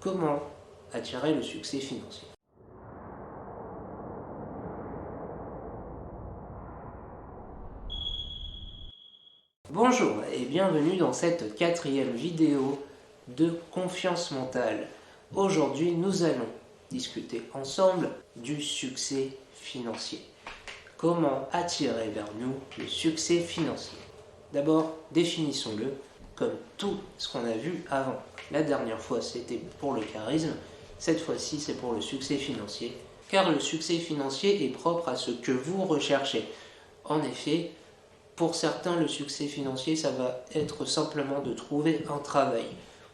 Comment attirer le succès financier? Bonjour et bienvenue dans cette quatrième vidéo de confiance mentale. Aujourd'hui, nous allons discuter ensemble du succès financier. Comment attirer vers nous le succès financier? D'abord, définissons-le comme tout ce qu'on a vu avant. La dernière fois, c'était pour le charisme. Cette fois-ci, c'est pour le succès financier. Car le succès financier est propre à ce que vous recherchez. En effet, pour certains, le succès financier, ça va être simplement de trouver un travail.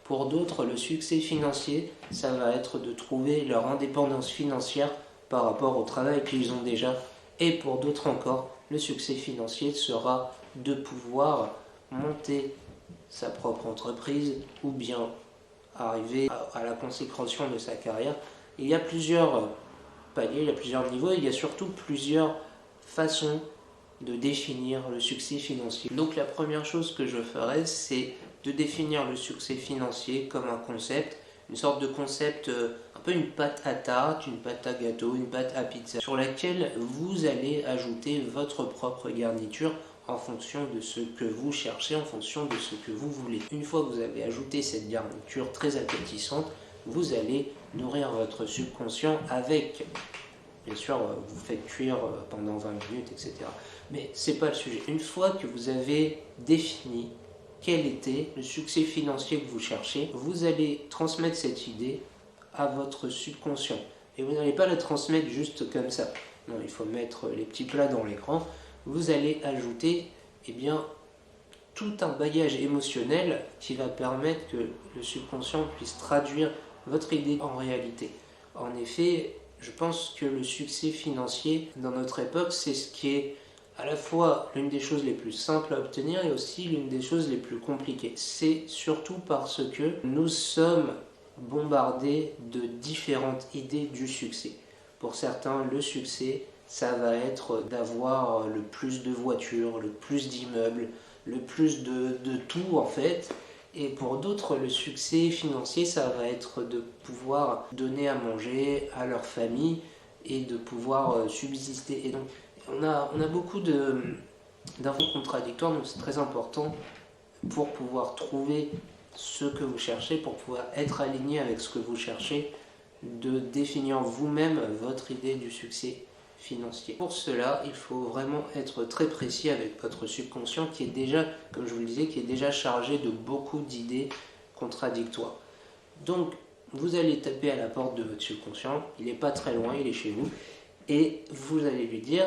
Pour d'autres, le succès financier, ça va être de trouver leur indépendance financière par rapport au travail qu'ils ont déjà. Et pour d'autres encore, le succès financier sera de pouvoir monter sa propre entreprise ou bien arriver à la consécration de sa carrière. Il y a plusieurs paliers, il y a plusieurs niveaux, il y a surtout plusieurs façons de définir le succès financier. Donc la première chose que je ferai, c'est de définir le succès financier comme un concept, une sorte de concept, un peu une pâte à tarte, une pâte à gâteau, une pâte à pizza, sur laquelle vous allez ajouter votre propre garniture en fonction de ce que vous cherchez, en fonction de ce que vous voulez. Une fois que vous avez ajouté cette garniture très appétissante, vous allez nourrir votre subconscient avec, bien sûr, vous faites cuire pendant 20 minutes, etc. Mais ce n'est pas le sujet. Une fois que vous avez défini quel était le succès financier que vous cherchez, vous allez transmettre cette idée à votre subconscient. Et vous n'allez pas la transmettre juste comme ça. Non, il faut mettre les petits plats dans l'écran. Vous allez ajouter tout un bagage émotionnel qui va permettre que le subconscient puisse traduire votre idée en réalité. En effet, je pense que le succès financier dans notre époque, c'est ce qui est à la fois l'une des choses les plus simples à obtenir et aussi l'une des choses les plus compliquées. C'est surtout parce que nous sommes bombardés de différentes idées du succès. Pour certains, le succès, ça va être d'avoir le plus de voitures, le plus d'immeubles, le plus de tout en fait. Et pour d'autres, le succès financier, ça va être de pouvoir donner à manger à leur famille et de pouvoir subsister. Et donc, on a beaucoup d'infos contradictoires, donc c'est très important pour pouvoir trouver ce que vous cherchez, pour pouvoir être aligné avec ce que vous cherchez, de définir vous-même votre idée du succès financier. Pour cela, il faut vraiment être très précis avec votre subconscient qui est déjà, comme je vous le disais, qui est déjà chargé de beaucoup d'idées contradictoires. Donc, vous allez taper à la porte de votre subconscient, il n'est pas très loin, il est chez vous, et vous allez lui dire,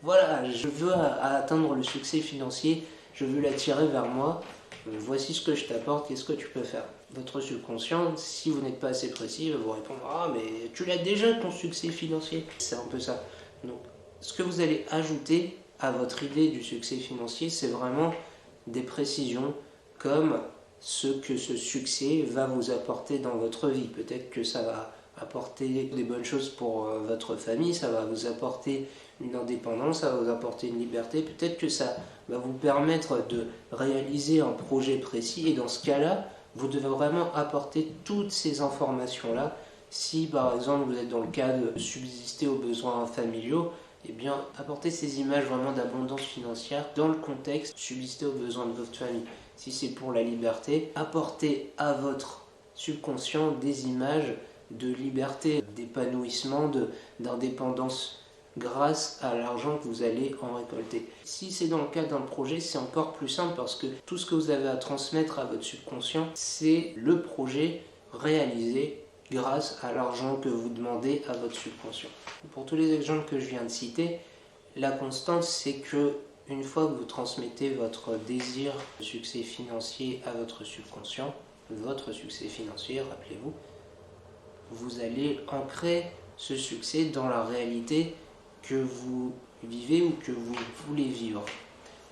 voilà, je veux atteindre le succès financier, je veux l'attirer vers moi, voici ce que je t'apporte, qu'est-ce que tu peux faire? Votre subconscient, si vous n'êtes pas assez précis, va vous répondre, ah mais tu l'as déjà ton succès financier. C'est un peu ça. Donc, ce que vous allez ajouter à votre idée du succès financier, c'est vraiment des précisions comme ce que ce succès va vous apporter dans votre vie. Peut-être que ça va apporter des bonnes choses pour votre famille, ça va vous apporter une indépendance, ça va vous apporter une liberté, peut-être que ça va vous permettre de réaliser un projet précis et dans ce cas-là, vous devez vraiment apporter toutes ces informations-là. Si par exemple vous êtes dans le cas de subsister aux besoins familiaux, eh bien apportez ces images vraiment d'abondance financière dans le contexte subsister aux besoins de votre famille. Si c'est pour la liberté, apportez à votre subconscient des images de liberté, d'épanouissement, d'indépendance grâce à l'argent que vous allez en récolter. Si c'est dans le cadre d'un projet, c'est encore plus simple parce que tout ce que vous avez à transmettre à votre subconscient, c'est le projet réalisé grâce à l'argent que vous demandez à votre subconscient. Pour tous les exemples que je viens de citer, la constante, c'est que une fois que vous transmettez votre désir de succès financier à votre subconscient, votre succès financier, rappelez-vous, vous allez ancrer ce succès dans la réalité que vous vivez ou que vous voulez vivre.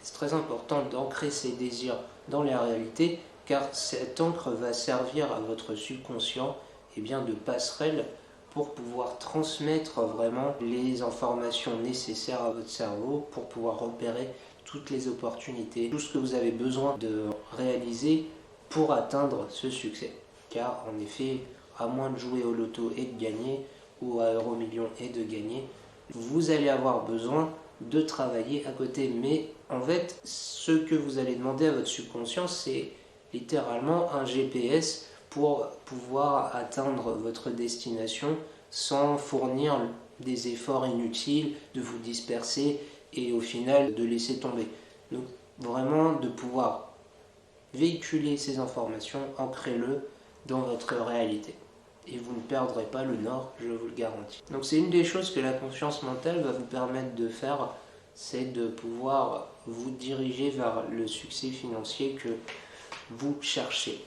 C'est très important d'ancrer ces désirs dans la réalité car cette encre va servir à votre subconscient de passerelle pour pouvoir transmettre vraiment les informations nécessaires à votre cerveau pour pouvoir repérer toutes les opportunités, tout ce que vous avez besoin de réaliser pour atteindre ce succès. Car en effet, à moins de jouer au loto et de gagner, ou à Euromillions et de gagner, vous allez avoir besoin de travailler à côté. Mais en fait, ce que vous allez demander à votre subconscient, c'est littéralement un GPS pour pouvoir atteindre votre destination sans fournir des efforts inutiles, de vous disperser et au final de laisser tomber. Donc vraiment de pouvoir véhiculer ces informations, ancrez-le dans votre réalité. Et vous ne perdrez pas le nord, je vous le garantis. Donc c'est une des choses que la confiance mentale va vous permettre de faire, c'est de pouvoir vous diriger vers le succès financier que vous cherchez.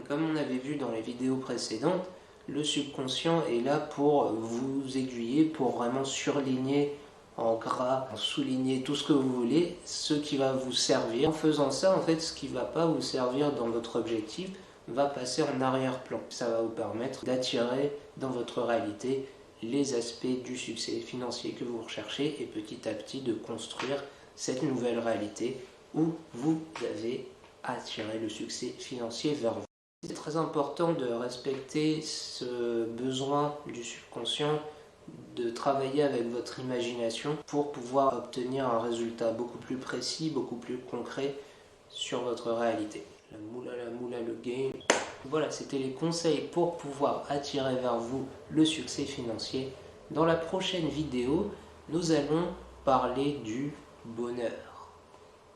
Comme on avait vu dans les vidéos précédentes, le subconscient est là pour vous aiguiller, pour vraiment surligner en gras, en souligner tout ce que vous voulez, ce qui va vous servir. En faisant ça, en fait, ce qui ne va pas vous servir dans votre objectif va passer en arrière-plan. Ça va vous permettre d'attirer dans votre réalité les aspects du succès financier que vous recherchez et petit à petit de construire cette nouvelle réalité où vous avez attiré le succès financier vers vous. C'est très important de respecter ce besoin du subconscient, de travailler avec votre imagination pour pouvoir obtenir un résultat beaucoup plus précis, beaucoup plus concret sur votre réalité. La moula, le game. Voilà, c'était les conseils pour pouvoir attirer vers vous le succès financier. Dans la prochaine vidéo, nous allons parler du bonheur.